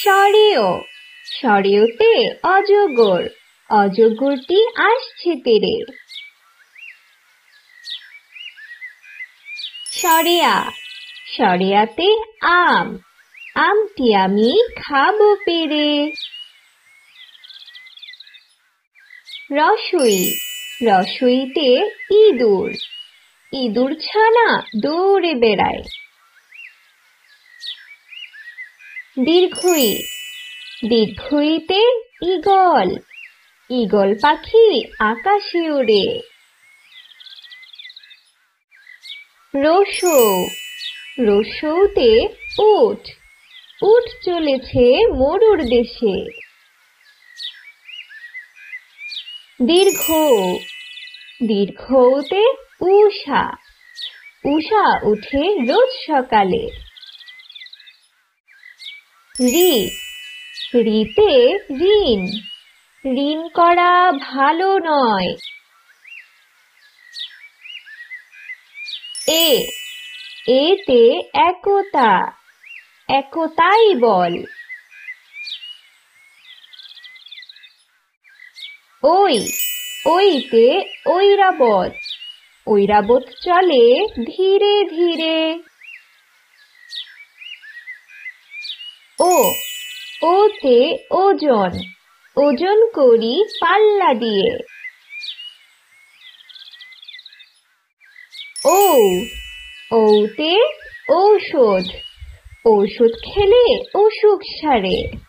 সরেও, সরেওতে অজগর, অজগরটি আসছে তেড়ে। সরেয়া, সরেয়াতে আম, আমটি আমি খাবো পেড়ে। রসই, রসইতে ইঁদুর, ইঁদুর ছানা দৌড়ে বেড়ায়। দীর্ঘই, দীর্ঘইতে ঈগল, ঈগল পাখি আকাশে ওড়ে। রসৌ, রসৌতে উট, উট চলেছে মরুর দেশে। দীর্ঘ, দীর্ঘতে উষা, উষা উঠে রোজ সকালে। রি, রিতে ঋণ, ঋণ করা ভালো নয়। এ, এতে একতা, একতাই বল। ওই, ওইতে ঐরাবত, ঐরাবত চলে ধীরে ধীরে। ও, ওতে ওজন, ওজন করি পাল্লা দিয়ে। ঔ, ঔতে ঔষধ, ঔষধ খেলে অসুখ সারে।